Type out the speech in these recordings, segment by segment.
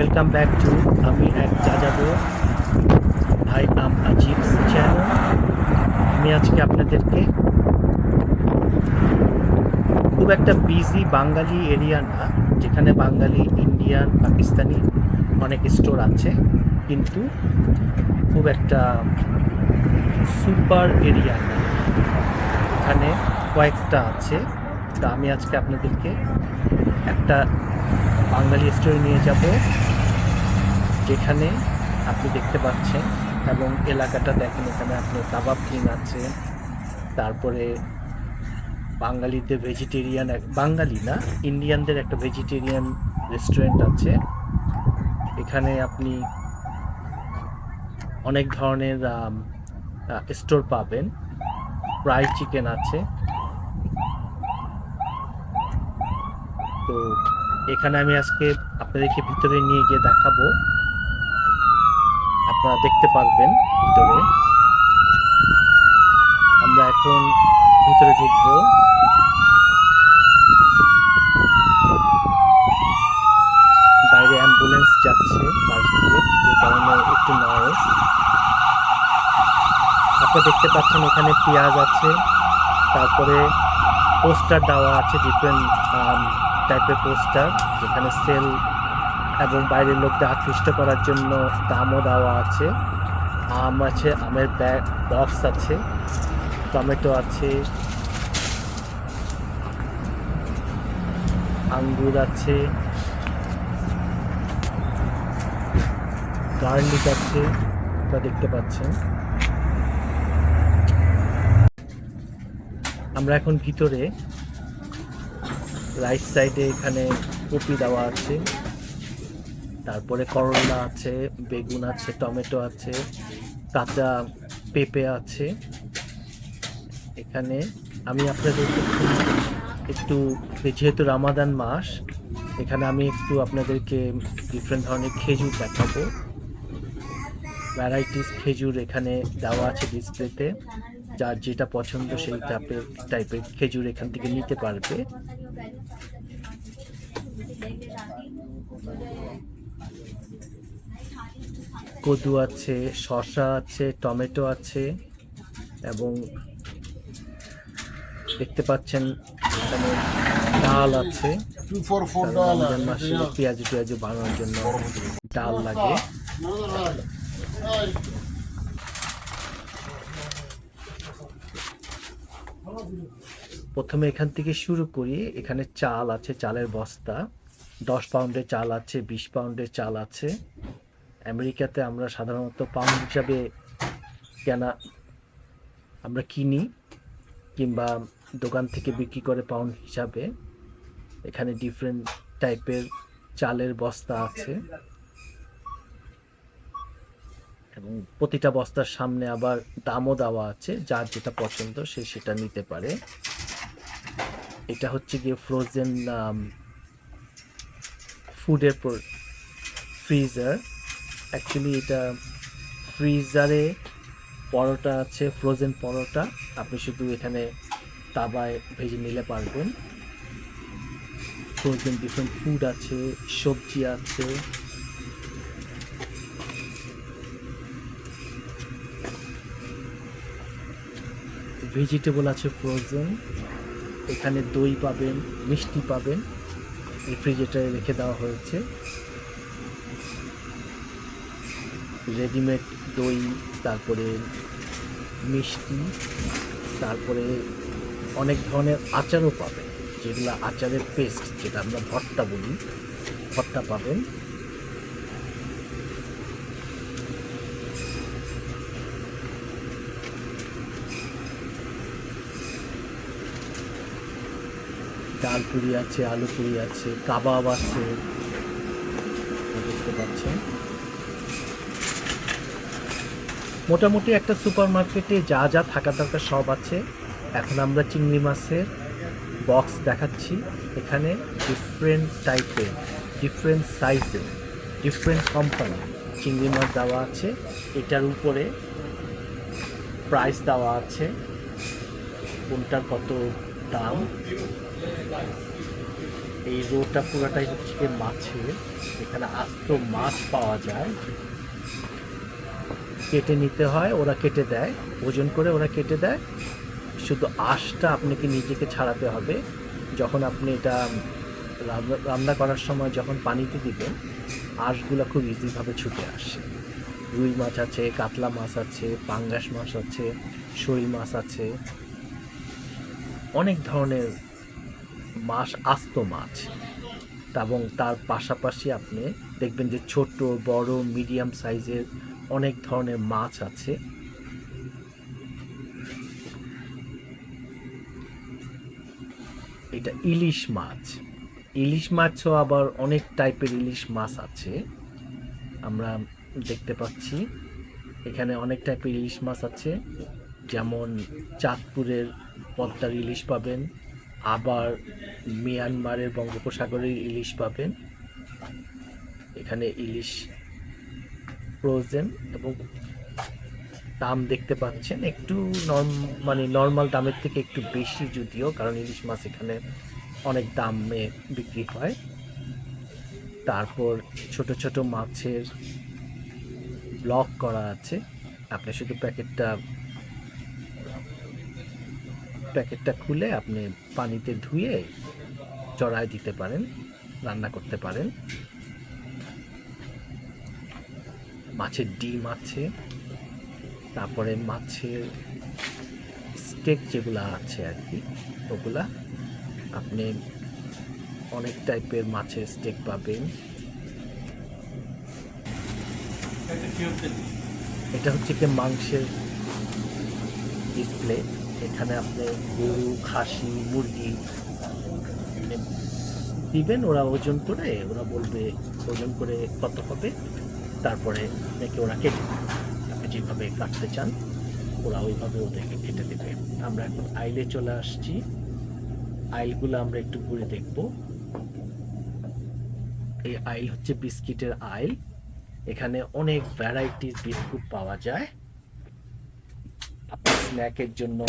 Welcome back to আমি এক যাযাবর ভাই আম আজিবস চ্যানেল। আমি আজকে আপনাদেরকে খুব একটা বিজি বাঙালি এরিয়া না, যেখানে বাঙালি, ইন্ডিয়ান, পাকিস্তানি অনেক স্টোর আছে, কিন্তু খুব একটা সুপার এরিয়া না, এখানে কয়েকটা আছে। তা আমি আজকে আপনাদেরকে একটা বাঙালি স্টোরে নিয়ে যাব, যেখানে আপনি দেখতে পাচ্ছেন, এবং এলাকাটা দেখেন, এখানে আপনার কাবাব কিং আছে, তারপরে বাঙালিদের ভেজিটেরিয়ান, বাঙালি না, ইন্ডিয়ানদের একটা ভেজিটেরিয়ান রেস্টুরেন্ট আছে। এখানে আপনি অনেক ধরনের স্টোর পাবেন। ফ্রাই চিকেন আছে। তো এখানে আমি আজকে আপনাদেরকে ভিতরে নিয়ে গিয়ে দেখাবো, আপনারা দেখতে পারবেন ভিতরে। আমরা এখন ভিতরে ঢুকবো। বাইরে অ্যাম্বুলেন্স যাচ্ছে পাশ দিয়ে, যে কারণে একটু নয়েজ। আপনারা দেখতে পাচ্ছেন এখানে পেঁয়াজ আছে, তারপরে পোস্টার দেওয়া আছে, ডিফারেন্ট টাইপের পোস্টার, যেখানে সেল এবং বাইরের লোকদের আকৃষ্ট করার জন্য দামও দেওয়া আছে। আম আছে, আমের বক্স আছে, টমেটো আছে, আঙ্গুর আছে, গার্লিক আছে, তা দেখতে পাচ্ছেন। আমরা এখন ভিতরে, রাইট সাইডে এখানে কপি দেওয়া আছে, তারপরে করলা আছে, বেগুন আছে, টমেটো আছে, কাঁচা পেঁপে আছে। এখানে আমি আপনাদেরকে একটু, যেহেতু রামাদান মাস, এখানে আমি একটু আপনাদেরকে ডিফারেন্ট ধরনের খেজুর দেখাবো। ভ্যারাইটিস খেজুর এখানে দেওয়া আছে ডিসপ্লেতে, যার যেটা পছন্দ সেই টাইপের খেজুর এখান থেকে নিতে পারবে। কদু আছে, শসা আছে, টমেটো আছে, এবং দেখতে পাচ্ছেন এখানে ডাল আছে। রমজান মাসে পেঁয়াজ বানানোর জন্য ডাল লাগে। প্রথমে এখান থেকে শুরু করি। এখানে চাল আছে, চালের বস্তা, 10 পাউন্ডের চাল আছে, 20 পাউন্ডের চাল আছে। আমেরিকাতে আমরা সাধারণত পাউন্ড হিসাবে কেনা, আমরা কিনি, কিংবা দোকান থেকে বিক্রি করে পাউন্ড হিসাবে। এখানে ডিফারেন্ট টাইপের চালের বস্তা আছে, এবং প্রতিটা বস্তার সামনে আবার দামও দেওয়া আছে, যার যেটা পছন্দ সে সেটা নিতে পারে। এটা হচ্ছে গিয়ে ফ্রোজেন ফুডের ফ্রিজার। অ্যাকচুয়ালি এটা ফ্রিজারে পরোটা আছে, ফ্রোজেন পরোটা, আপনি শুধু এখানে তাওয়ায় ভেজে নিলে পারবেন। ফ্রোজেন ডিফারেন্ট ফুড আছে, সবজি আছে, ভেজিটেবল আছে ফ্রোজেন। এখানে দই পাবেন, মিষ্টি পাবেন, রেফ্রিজারেটরে রেখে দেওয়া হয়েছে। রেডিমেড দই, তারপরে মিষ্টি, তারপরে অনেক ধরনের আচারও পাবেন, যেগুলো আচারের পেস্ট, যেটা আমরা ভর্তা বলি, ভর্তা পাবেন। ডাল পুরি আছে, আলু পুরি আছে, কাবাব আছে, দেখতে পাচ্ছেন। মোটামুটি একটা সুপার মার্কেটে যা যা থাকা দরকার সব আছে। এখন আমরা চিংড়ি মাছের বক্স দেখাচ্ছি। এখানে ডিফারেন্ট টাইপের, ডিফারেন্ট সাইজের, ডিফারেন্ট কোম্পানি চিংড়ি মাছ দেওয়া আছে। এটার উপরে প্রাইস দেওয়া আছে, কোনটার কত দাম। এই রোটা পুরোটাই হচ্ছে গিয়ে মাছের, এখানে আস্ত মাছ পাওয়া যায়, কেটে নিতে হয়, ওরা কেটে দেয়, ওজন করে ওরা কেটে দেয়, শুধু আঁশটা আপনাকে নিজেকে ছাড়াতে হবে। যখন আপনি এটা রান্না করার সময় যখন পানিতে দিবেন, আঁশগুলো খুব ইজিভাবে ছুটে আসে। রুই মাছ আছে, কাতলা মাছ আছে, পাঙ্গাস মাছ আছে, শোল মাছ আছে, অনেক ধরনের মাছ, আস্ত মাছ। এবং তার পাশাপাশি আপনি দেখবেন যে ছোট, বড়, মিডিয়াম সাইজের অনেক ধরনের মাছ আছে। এটা ইলিশ মাছ। ইলিশ মাছও আবার অনেক টাইপের ইলিশ মাছ আছে, আমরা দেখতে পাচ্ছি। এখানে অনেক টাইপের ইলিশ মাছ আছে, যেমন চাঁদপুরের পদ্মার ইলিশ পাবেন, আবার মিয়ানমারের বঙ্গোপসাগরের ইলিশ পাবেন। এখানে ইলিশ ফ্রোজেন, এবং দাম দেখতে পাচ্ছেন একটু মানে নর্মাল দামের থেকে একটু বেশি, যদিও, কারণ ইলিশ মাছ এখানে অনেক দামে বিক্রি হয়। তারপর ছোট ছোট মাছের ব্লক করা আছে, আপনি শুধু প্যাকেটটা খুলে আপনি পানিতে ধুয়ে চড়ায় দিতে পারেন, রান্না করতে পারেন। মাছের ডিম আছে, তারপরে মাছের স্টেক যেগুলা আছে আর কি, ওগুলা আপনি অনেক টাইপের মাছের স্টেক পাবেন। এটা হচ্ছে কি মাংসের ডিসপ্লে। এখানে আপনি গরু, খাসি, মুরগি দিবেন, ওরা ওজন করে, ওরা বলবে ওজন করে কত হবে, তারপরে নাকি ওরা কেটে দেবে। আপনি যেভাবে কাটতে চান ওরা ওইভাবে ওদেরকে কেটে দেবে। আমরা এখন আইলে চলে আসছি, আইলগুলো আমরা একটু ঘুরে দেখব। এই আইল হচ্ছে বিস্কিটের আইল, এখানে অনেক ভ্যারাইটিস বিস্কুট পাওয়া যায়, আপনি স্ন্যাকের জন্য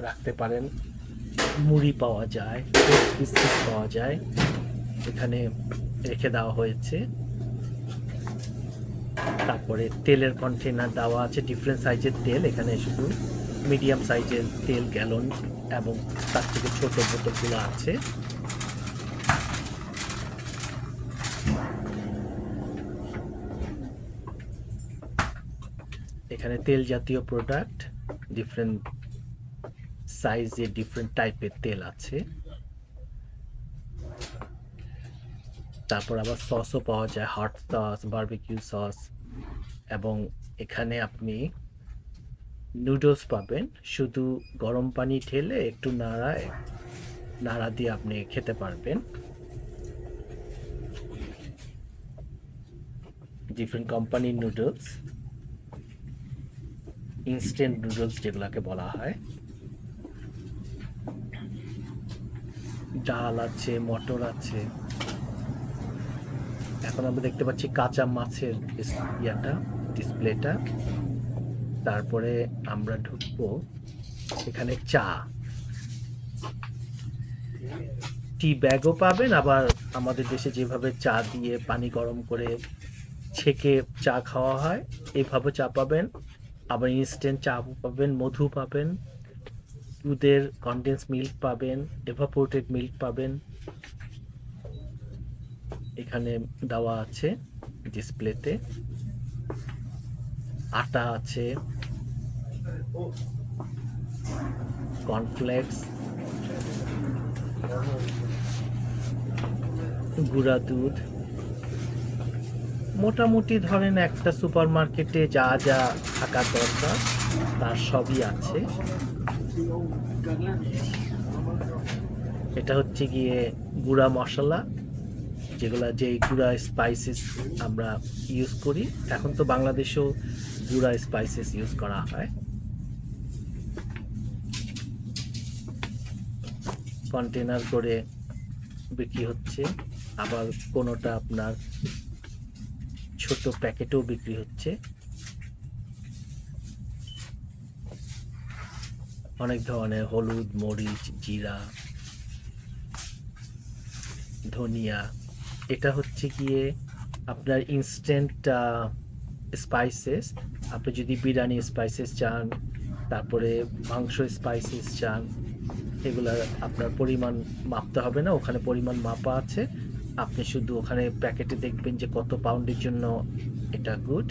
রাখতে পারেন। মুড়ি পাওয়া যায়, বিস্কুট পাওয়া যায়, এখানে রেখে দেওয়া হয়েছে। তারপরে তেলের কন্টেনার দেওয়া আছে, ডিফারেন্ট সাইজের তেল, এখানে শুধু মিডিয়াম সাইজের তেল, গ্যালন, এবং তার থেকে ছোট বোতলগুলো আছে। এখানে তেল জাতীয় প্রোডাক্ট, ডিফারেন্ট সাইজে ডিফারেন্ট টাইপের তেল আছে। তারপর আবার সসও পাওয়া যায়, হট সস, বারবিকিউ সস, এবং এখানে আপনি নুডলস পাবেন, শুধু গরম পানি ঢেলে একটু নাড়া দিয়ে আপনি খেতে পারবেন। ডিফারেন্ট কোম্পানির নুডলস, ইনস্ট্যান্ট নুডলস যেগুলোকে বলা হয়। ডাল আছে, মটর আছে। এখন আমরা দেখতে পাচ্ছি কাঁচা মাছের ডিসপ্লেটা। তারপরে আমরা ঢুকবো, এখানে টি ব্যাগও পাবেন, আবার আমাদের দেশে যেভাবে চা দিয়ে পানি গরম করে ছেঁকে চা খাওয়া হয়, এইভাবে চা পাবেন। আবার ইনস্ট্যান্ট চা পাবেন, মধু পাবেন, দুধের কনডেন্স মিল্ক পাবেন, এভাপোরেটেড মিল্ক পাবেন। এখানে দেওয়া আছে ডিসপ্লেতে। আটা আছে, কর্নফ্লেক্স, গুঁড়া দুধ, মোটামুটি ধরেন একটা সুপার মার্কেটে যা যা থাকা দরকার তার সবই আছে। এটা হচ্ছে গিয়ে গুঁড়া মশলা, যেই গুঁড়া স্পাইসেস আমরা ইউজ করি, এখন তো বাংলাদেশেও গুঁড়া স্পাইসেস ইউজ করা হয়। কন্টেনার করে বিক্রি হচ্ছে, আবার কোনোটা আপনার ছোট প্যাকেটেও বিক্রি হচ্ছে। অনেক ধরনের হলুদ, মরিচ, জিরা, ধনিয়া। এটা হচ্ছে গিয়ে আপনার ইনস্ট্যান্ট স্পাইসেস। আপনি যদি বিরিয়ানি স্পাইসেস চান, তারপরে মাংস স্পাইসেস চান, এগুলা আপনার পরিমাণ মাপতে হবে না, ওখানে পরিমাণ মাপা আছে। আপনি শুধু ওখানে প্যাকেটে দেখবেন যে কত পাউন্ডের জন্য এটা গুড,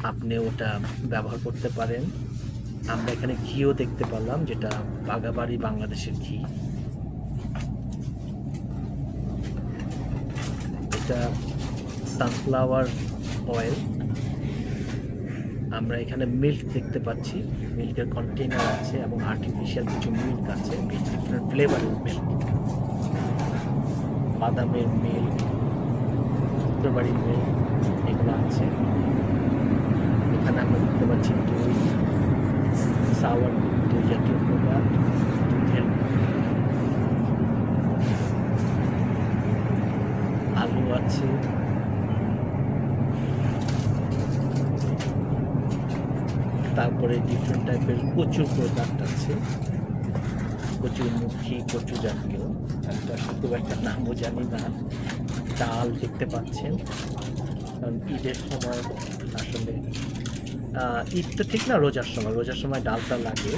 আপনি ওটা ব্যবহার করতে পারেন। আমরা এখানে ঘিও দেখতে পারলাম, যেটা বাঘাবাড়ি বাংলাদেশের ঘি। এটা সানফ্লাওয়ার অয়েল। আমরা এখানে মিল্ক দেখতে পাচ্ছি, মিল্কের কন্টেইনার আছে এবং আর্টিফিশিয়াল কিছু মিল্ক আছে, ডিফারেন্ট ফ্লেভারের মিল্ক, বাদামের মিল্ক, স্ট্রবেরি মিল্ক, এগুলো আছে। এখানে আমরা দেখতে পাচ্ছি দই, সাওয়ার দই জাতীয় প্রোডাক্ট, দুধের, আলু আছে, তারপরে ডিফারেন্ট টাইপের কচুর প্রোডাক্ট আছে, কচুরমুখী, কচু জাতীয়, একটা খুব একটা নামও জানি না। ডাল দেখতে পাচ্ছেন, কারণ ঈদের সময় আসলে ঈদ তো ঠিক না, রোজার সময়, রোজার সময় ডালটা লাগে,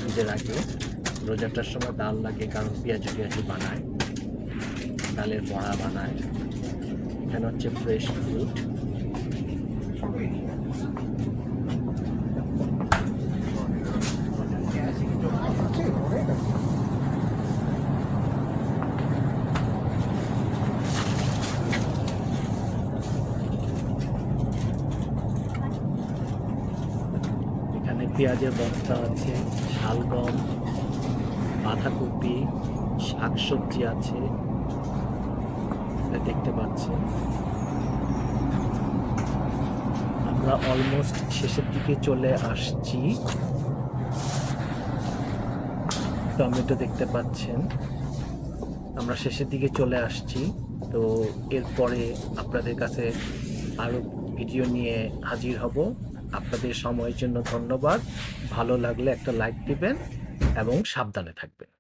ঈদের আগে রোজাটার সময় ডাল লাগে, কারণ পেঁয়াজি বানায়, ডালের বড়া বানায়। এখানে হচ্ছে ফ্রেশ ফ্রুট। এখানে পেঁয়াজের বস্তা আছে, শালগম, বাঁধাকপি, শাকসবজি আছে, দেখতে পাচ্ছেন। আমরা অলমোস্ট শেষের দিকে চলে আসছি। টমেটো দেখতে পাচ্ছেন, আমরা শেষের দিকে চলে আসছি। তো এরপরে আপনাদের কাছে আরো ভিডিও নিয়ে হাজির হব। আপনাদের সময়ের জন্য ধন্যবাদ। ভালো লাগলে একটা লাইক দিবেন এবং সাবধানে থাকবেন।